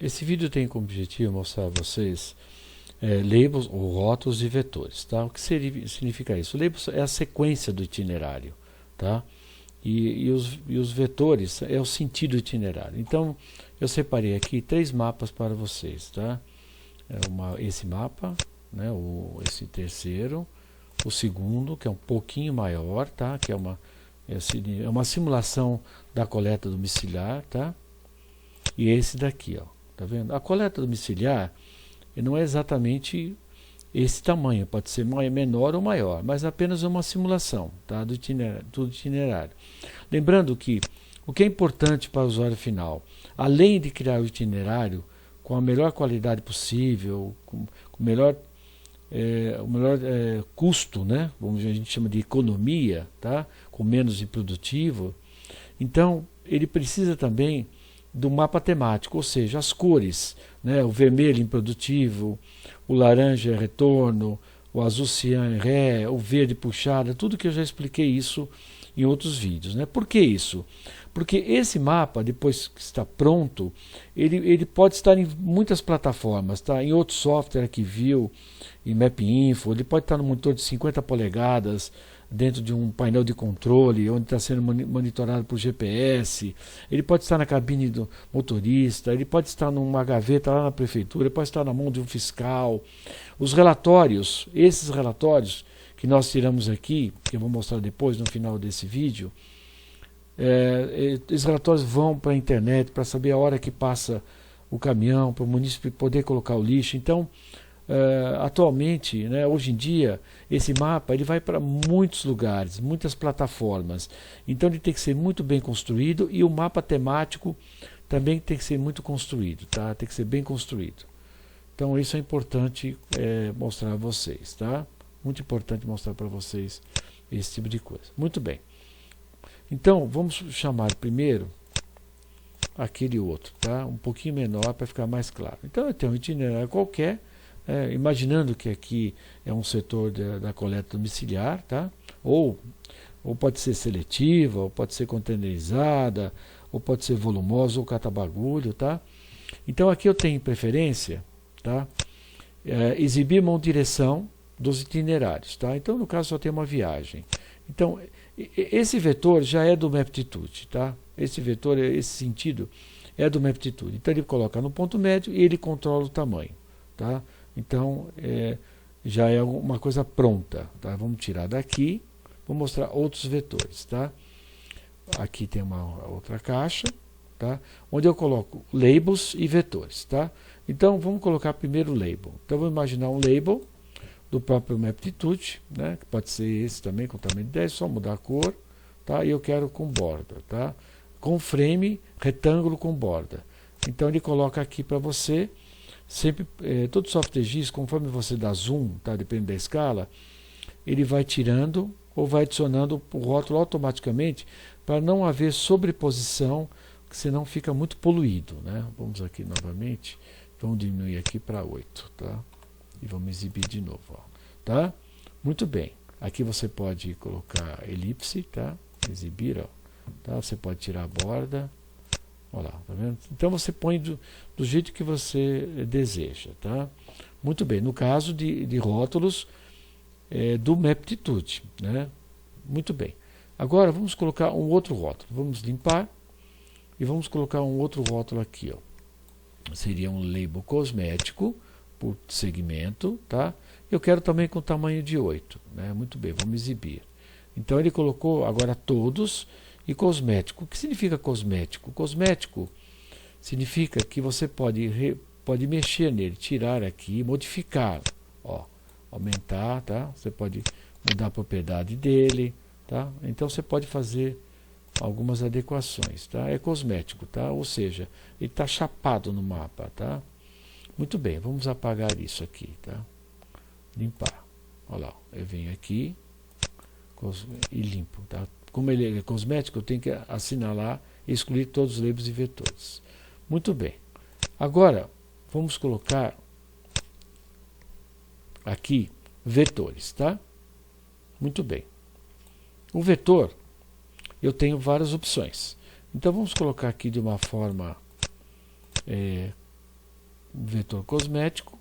Esse vídeo tem como objetivo mostrar a vocês labels ou rótulos e vetores, tá? O que significa isso? O labels é a sequência do itinerário, tá? E os vetores é o sentido do itinerário. Então, eu separei aqui 3 mapas para vocês, tá? Esse mapa, né? Esse terceiro, o segundo, que é um pouquinho maior, tá? Que é uma simulação da coleta domiciliar, tá? E esse daqui, ó, tá vendo? A coleta domiciliar não é exatamente esse tamanho, pode ser menor ou maior, mas apenas uma simulação, tá? do itinerário. Lembrando que o que é importante para o usuário final, além de criar o itinerário com a melhor qualidade possível, com o melhor custo, né? A gente chama de economia, tá? Com menos improdutivo, então ele precisa também do mapa temático, ou seja, as cores, né? O vermelho improdutivo, o laranja é retorno, o azul cian é ré, o verde puxada, tudo que eu já expliquei isso em outros vídeos, né? Por que isso? Porque esse mapa, depois que está pronto, ele pode estar em muitas plataformas, tá? Em outro software, ArcView, em MapInfo, ele pode estar no monitor de 50 polegadas, dentro de um painel de controle, onde está sendo monitorado por GPS, ele pode estar na cabine do motorista, ele pode estar numa gaveta lá na prefeitura, ele pode estar na mão de um fiscal. Os relatórios, esses relatórios que nós tiramos aqui, que eu vou mostrar depois no final desse vídeo, esses relatórios vão para a internet para saber a hora que passa o caminhão, para o munícipe poder colocar o lixo. Então, atualmente, né, hoje em dia, esse mapa ele vai para muitos lugares, muitas plataformas. Então ele tem que ser muito bem construído e o mapa temático também tem que ser muito construído, tá? Tem que ser bem construído. Então isso é importante mostrar a vocês, tá? Muito importante mostrar para vocês esse tipo de coisa. Muito bem. Então vamos chamar primeiro aquele outro, tá? Um pouquinho menor para ficar mais claro. Então eu tenho um itinerário qualquer. Imaginando que aqui é um setor da coleta domiciliar, tá? Ou pode ser seletiva, ou pode ser containerizada, ou pode ser volumosa, ou catabagulho, tá? Então aqui eu tenho preferência, tá? Exibir mão direção dos itinerários, tá? Então no caso só tem uma viagem. Então esse vetor já é do Maptitude, tá? Esse vetor, esse sentido é do Maptitude. Então ele coloca no ponto médio e ele controla o tamanho, tá? Então, já é uma coisa pronta, tá? Vamos tirar daqui, vou mostrar outros vetores, tá? Aqui tem uma outra caixa, tá? Onde eu coloco labels e vetores, tá? Então, vamos colocar primeiro o label. Então, vou imaginar um label do próprio Maptitude, né? Que pode ser esse também, com tamanho de 10, só mudar a cor, tá? E eu quero com borda, tá? Com frame, retângulo com borda. Então, ele coloca aqui para você. Sempre, todo software GIS, conforme você dá zoom, tá, dependendo da escala, ele vai tirando ou vai adicionando o rótulo automaticamente para não haver sobreposição, que senão fica muito poluído, né? Vamos aqui novamente, vamos diminuir aqui para 8, tá? E vamos exibir de novo, ó, tá? Muito bem. Aqui você pode colocar elipse, tá? Exibir, ó, tá? Você pode tirar a borda. Olha lá, tá vendo? Então você põe do jeito que você deseja, tá? Muito bem, no caso de rótulos do Maptitude, né? Muito bem. Agora vamos colocar um outro rótulo. Vamos limpar e vamos colocar um outro rótulo aqui, ó. Seria um label cosmético por segmento, tá? Eu quero também com tamanho de 8, né? Muito bem, vamos exibir. Então ele colocou agora todos. E cosmético. O que significa cosmético? Cosmético significa que você pode mexer nele, tirar aqui, modificar, ó, aumentar, tá? Você pode mudar a propriedade dele, tá? Então você pode fazer algumas adequações, tá? É cosmético, tá? Ou seja, ele está chapado no mapa, tá? Muito bem, vamos apagar isso aqui, tá? Limpar. Olha lá, eu venho aqui e limpo, tá? Como ele é cosmético, eu tenho que assinalar e excluir todos os labels e vetores. Muito bem. Agora, vamos colocar aqui vetores, tá? Muito bem. O vetor, eu tenho várias opções. Então, vamos colocar aqui de uma forma um vetor cosmético,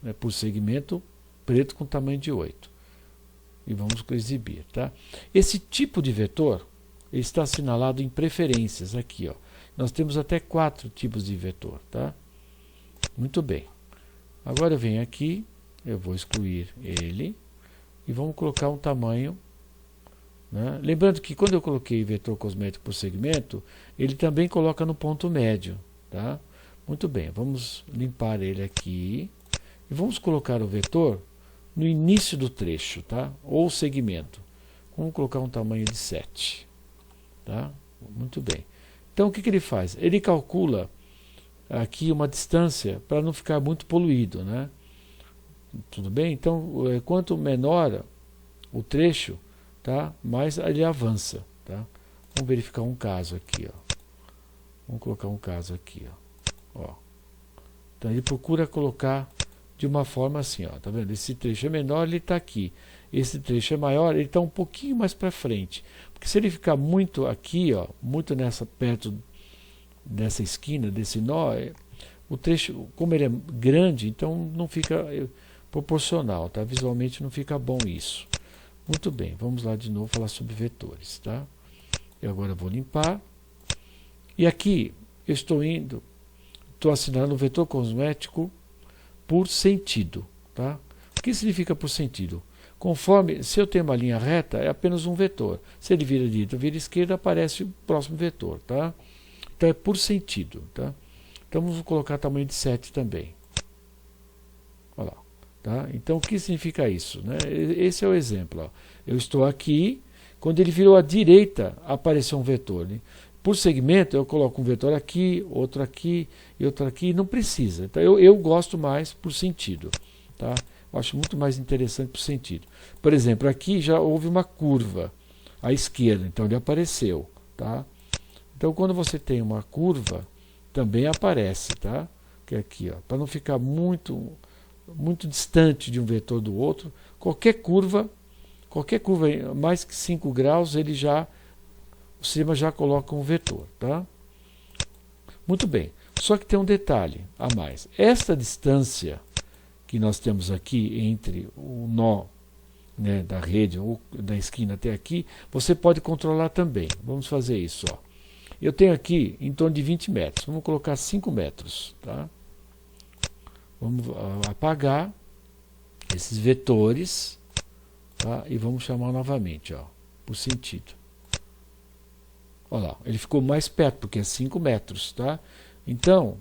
né, por segmento, preto com tamanho de 8. E vamos exibir. Tá? Esse tipo de vetor ele está assinalado em preferências aqui. Ó. Nós temos até 4 tipos de vetor. Tá? Muito bem. Agora eu venho aqui, eu vou excluir ele e vamos colocar um tamanho. Né? Lembrando que quando eu coloquei vetor cosmético por segmento, ele também coloca no ponto médio. Tá? Muito bem, vamos limpar ele aqui e vamos colocar o vetor no início do trecho, tá? Ou segmento. Vamos colocar um tamanho de 7. Tá? Muito bem. Então o que ele faz? Ele calcula aqui uma distância para não ficar muito poluído. Né? Tudo bem? Então quanto menor o trecho, tá? Mais ele avança. Tá? Vamos verificar um caso aqui. Ó. Vamos colocar um caso aqui. Ó. Então ele procura colocar de uma forma assim, ó, tá vendo? Esse trecho é menor, ele está aqui. Esse trecho é maior, ele está um pouquinho mais para frente. Porque se ele ficar muito aqui, ó, muito perto dessa esquina, desse nó, o trecho, como ele é grande, então não fica proporcional, tá? Visualmente não fica bom isso. Muito bem, vamos lá de novo falar sobre vetores, tá? Eu agora vou limpar. E aqui eu estou assinalando o vetor cosmético por sentido. Tá? O que significa por sentido? Conforme, se eu tenho uma linha reta, é apenas um vetor. Se ele vira direita ou vira esquerda, aparece o próximo vetor. Tá? Então é por sentido. Tá? Então vamos colocar tamanho de 7 também. Olha lá. Tá? Então o que significa isso? Né? Esse é o exemplo. Ó. Eu estou aqui, quando ele virou à direita, apareceu um vetor. Né? Por segmento, eu coloco um vetor aqui, outro aqui e outro aqui. Não precisa. Então, eu gosto mais por sentido. Tá? Eu acho muito mais interessante por sentido. Por exemplo, aqui já houve uma curva à esquerda. Então, ele apareceu. Tá? Então, quando você tem uma curva, também aparece. Tá? Que é aqui, para não ficar muito distante de um vetor do outro, qualquer curva mais que 5 graus, o sistema já coloca um vetor. Tá? Muito bem. Só que tem um detalhe a mais. Esta distância que nós temos aqui entre o nó, né, da rede ou da esquina até aqui, você pode controlar também. Vamos fazer isso. Ó. Eu tenho aqui em torno de 20 metros. Vamos colocar 5 metros. Tá? Vamos apagar esses vetores, tá? E vamos chamar novamente, ó, por sentido. Olha lá, ele ficou mais perto, porque é 5 metros. Tá? Então,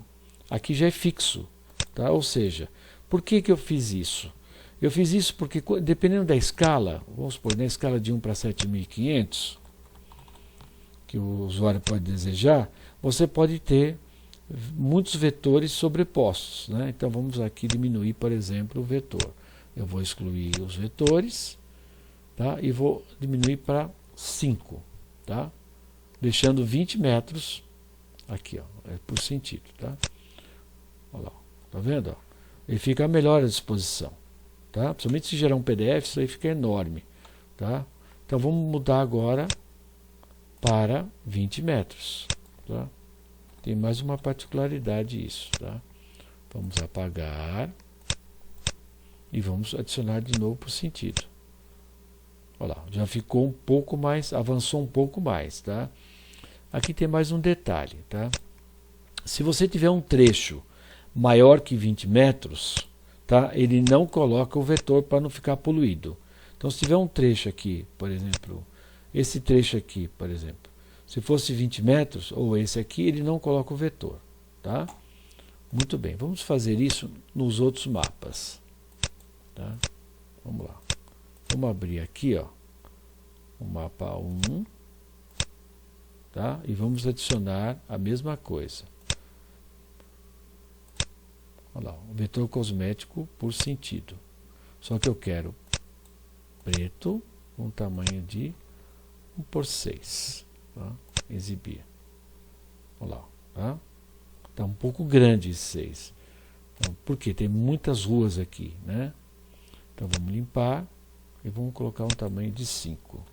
aqui já é fixo. Tá? Ou seja, por que eu fiz isso? Eu fiz isso porque, dependendo da escala, vamos supor, na escala de 1 para 7.500, que o usuário pode desejar, você pode ter muitos vetores sobrepostos. Né? Então, vamos aqui diminuir, por exemplo, o vetor. Eu vou excluir os vetores, tá? E vou diminuir para 5. Tá? Deixando 20 metros aqui, ó, é por sentido, tá? Olha lá, tá vendo? Ó? Ele fica melhor à disposição, tá? Principalmente se gerar um PDF, isso aí fica enorme, tá? Então vamos mudar agora para 20 metros, tá? Tem mais uma particularidade isso, tá? Vamos apagar e vamos adicionar de novo por sentido. Olha lá, já ficou um pouco mais, avançou um pouco mais, tá? Aqui tem mais um detalhe, tá? Se você tiver um trecho maior que 20 metros, tá? Ele não coloca o vetor para não ficar poluído. Então, se tiver um trecho aqui, por exemplo, esse trecho aqui, por exemplo, se fosse 20 metros, ou esse aqui, ele não coloca o vetor, tá? Muito bem, vamos fazer isso nos outros mapas, tá? Vamos lá. Vamos abrir aqui, ó, o mapa 1. Tá? E vamos adicionar a mesma coisa. Olha lá, o vetor cosmético por sentido. Só que eu quero preto com tamanho de 1 por 6. Tá? Exibir. Olha lá. Tá? Tá um pouco grande esse 6. Então, por quê? Tem muitas ruas aqui. Né? Então vamos limpar e vamos colocar um tamanho de 5.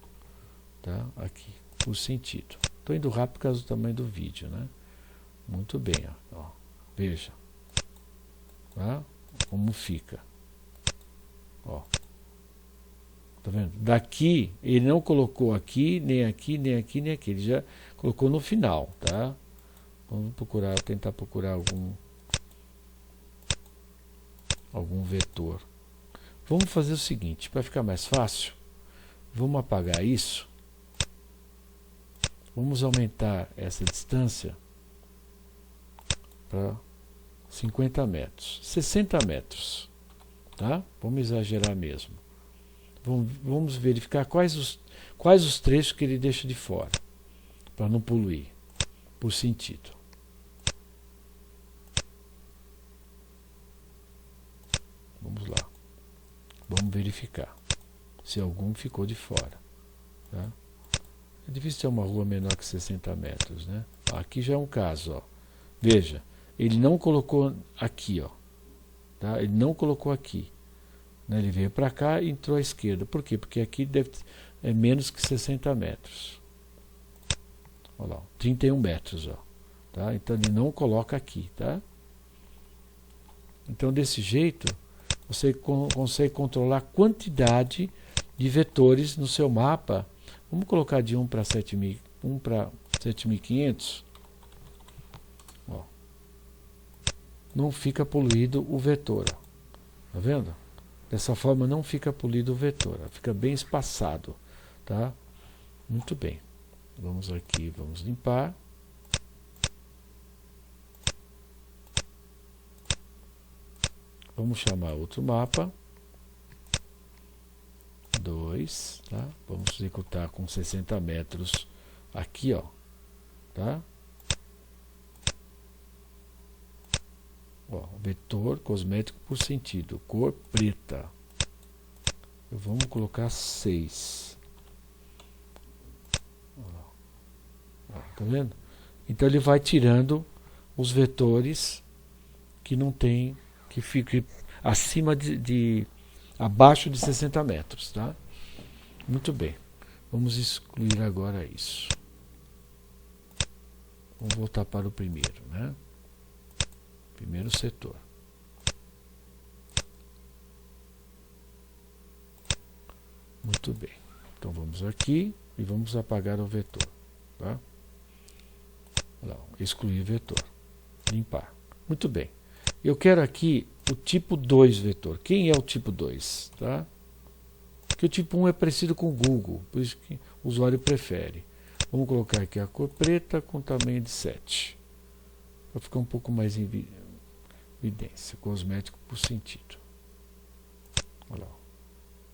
Tá? Aqui, por sentido. Estou indo rápido por causa do tamanho do vídeo, né? Muito bem, ó. Veja. tá? Como fica. Ó. Tá vendo? Daqui, ele não colocou aqui, nem aqui, nem aqui, nem aqui. Ele já colocou no final, tá? Vamos procurar, tentar procurar algum vetor. Vamos fazer o seguinte, para ficar mais fácil, vamos apagar isso. Vamos aumentar essa distância para 50 metros, 60 metros, tá? Vamos exagerar mesmo. Vamos verificar quais os trechos que ele deixa de fora, para não poluir, por sentido. Vamos lá. Vamos verificar se algum ficou de fora. Tá? É difícil ter uma rua menor que 60 metros, né? Aqui já é um caso, ó. Veja, ele não colocou aqui, ó. Tá? Ele não colocou aqui. Né? Ele veio para cá e entrou à esquerda. Por quê? Porque aqui é menos que 60 metros. Olha lá, 31 metros, ó. Tá? Então ele não coloca aqui, tá? Então desse jeito você consegue controlar a quantidade de vetores no seu mapa. Vamos colocar de 1 para 7.500. Ó. Não fica poluído o vetor. Ó. Tá vendo? Dessa forma não fica poluído o vetor. Ó. Fica bem espaçado. Tá? Muito bem. Vamos aqui, vamos limpar. Vamos chamar outro mapa. 2, tá? Vamos executar com 60 metros aqui, ó, tá? Ó, vetor cosmético por sentido, cor preta. Vamos colocar 6. Ó, tá vendo? Então ele vai tirando os vetores que não tem, que fique acima abaixo de 60 metros, tá? Muito bem. Vamos excluir agora isso. Vamos voltar para o primeiro, né? Primeiro setor. Muito bem. Então vamos aqui e vamos apagar o vetor, tá? Lá, excluir vetor. Limpar. Muito bem. Eu quero aqui o tipo 2 vetor. Quem é o tipo 2? Tá? Porque o tipo 1 é parecido com o Google, por isso que o usuário prefere. Vamos colocar aqui a cor preta com tamanho de 7. Para ficar um pouco mais em evidência. Cosmético por sentido. Olha lá.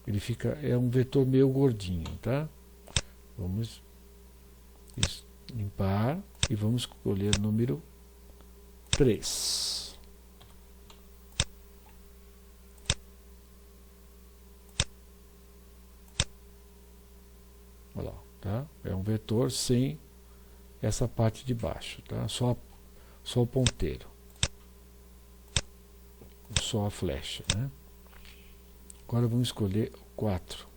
Ele é um vetor meio gordinho, tá? Vamos limpar e vamos escolher o número 3. Olha lá, tá? É um vetor sem essa parte de baixo, tá? Só o ponteiro. Só a flecha, né? Agora vamos escolher o 4.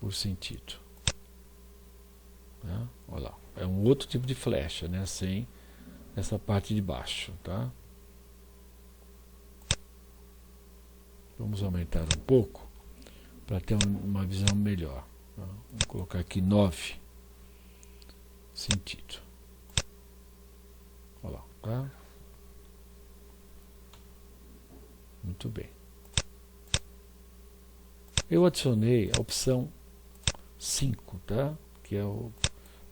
Por sentido. Tá? Olha lá. É um outro tipo de flecha, né? Sem essa parte de baixo, tá? Vamos aumentar um pouco para ter uma visão melhor. Tá? Vamos colocar aqui 9 sentido. Olha lá, tá? Muito bem. Eu adicionei a opção 5, tá? Que é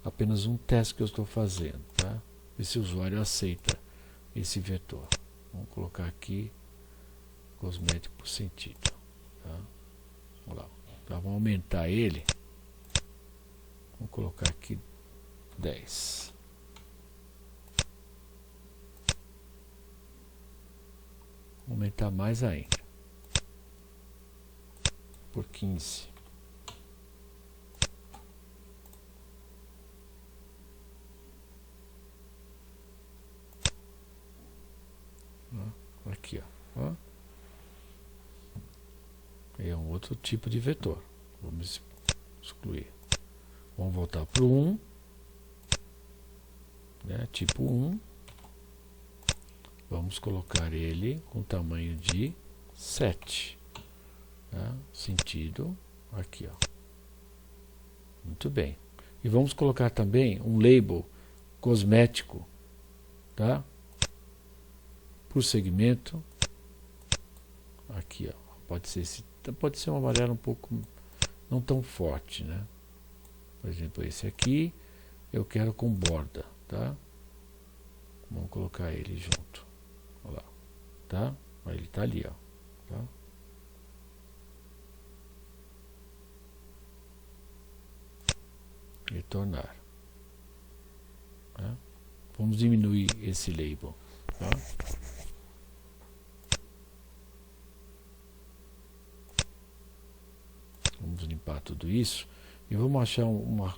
apenas um teste que eu estou fazendo, tá? Ver se o usuário aceita esse vetor. Vamos colocar aqui cosmético por sentido, tá? Vamos lá. Então, vamos aumentar ele. Vamos colocar aqui 10. Vou aumentar mais ainda. Por 15. Aqui, ó. É um outro tipo de vetor. Vamos excluir. Vamos voltar para o 1, né, tipo 1. Vamos colocar ele com tamanho de 7. Tá? Sentido aqui, ó. Muito bem. E vamos colocar também um label cosmético, tá? Por segmento. Aqui, ó. Pode ser um amarelo um pouco não tão forte, né? Por exemplo, esse aqui eu quero com borda, tá? Vamos colocar ele junto. Olha lá, tá? Ele tá ali, ó. Tá? Retornar. Tá? Vamos diminuir esse label. Tá? Vamos limpar tudo isso e vamos achar um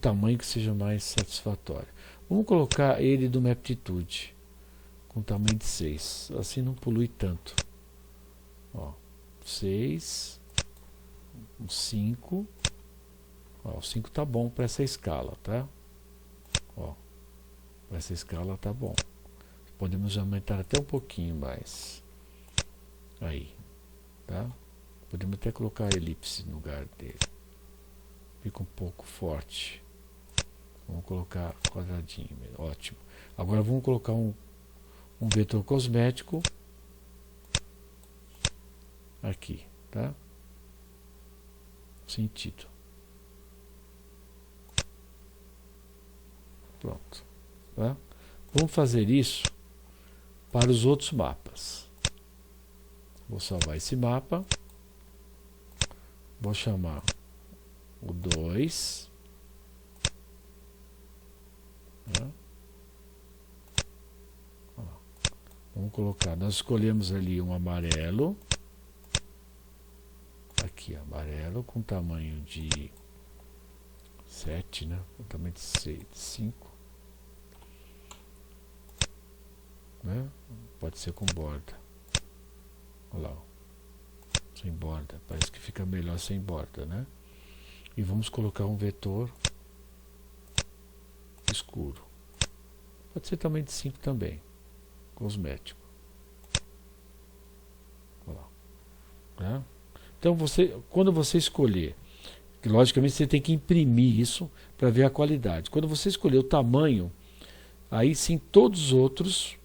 tamanho que seja mais satisfatório. Vamos colocar ele de uma aptitude com tamanho de 6, assim não polui tanto. Ó, 6, 5. Ó, o 5 tá bom para essa escala, tá? Ó, para essa escala tá bom. Podemos aumentar até um pouquinho mais. Aí, tá? Podemos até colocar a elipse no lugar dele. Fica um pouco forte. Vamos colocar quadradinho. Ótimo. Agora vamos colocar um vetor cosmético aqui, tá? Sentido. Pronto. Tá? Vamos fazer isso para os outros mapas. Vou salvar esse mapa. Vou chamar o 2. Tá? Vamos colocar, nós escolhemos ali um amarelo. Aqui, amarelo com tamanho de 7, né? Com tamanho de 5. Né? Pode ser com borda. Olha lá. Sem borda. Parece que fica melhor sem borda, né? E vamos colocar um vetor escuro. Pode ser tamanho de 5 também. Cosmético. Olha lá. Tá? Então, quando você escolher, logicamente você tem que imprimir isso para ver a qualidade. Quando você escolher o tamanho, aí sim todos os outros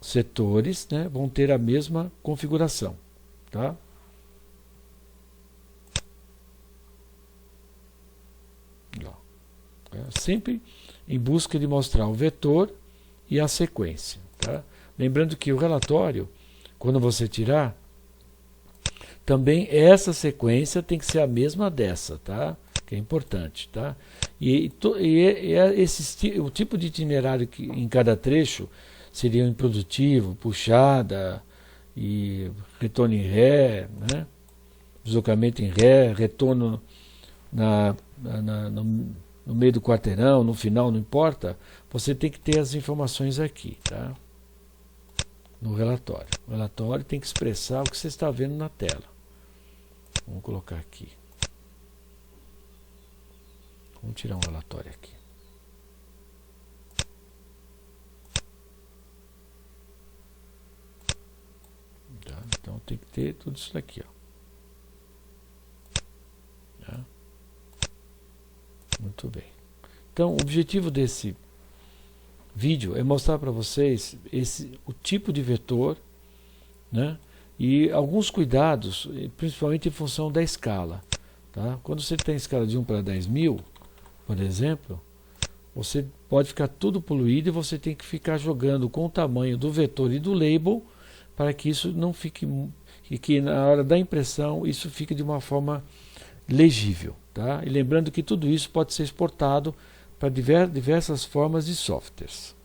setores, né, vão ter a mesma configuração. Tá? Sempre em busca de mostrar o vetor e a sequência. Tá? Lembrando que o relatório, quando você tirar, também essa sequência tem que ser a mesma dessa, tá? Que é importante. Tá? O tipo de itinerário que em cada trecho seria improdutivo, puxada, e retorno em ré, né? Deslocamento em ré, retorno no meio do quarteirão, no final, não importa, você tem que ter as informações aqui, tá? No relatório. O relatório tem que expressar o que você está vendo na tela. Vamos colocar aqui. Vamos tirar um relatório aqui. Tá? Então tem que ter tudo isso daqui, ó. Tá? Muito bem. Então, o objetivo desse vídeo é mostrar para vocês o tipo de vetor, né? E alguns cuidados, principalmente em função da escala. Tá? Quando você tem escala de 1 para 10.000, por exemplo, você pode ficar tudo poluído e você tem que ficar jogando com o tamanho do vetor e do label para que isso não fique, que na hora da impressão isso fique de uma forma legível. Tá? E lembrando que tudo isso pode ser exportado para diversas formas de softwares.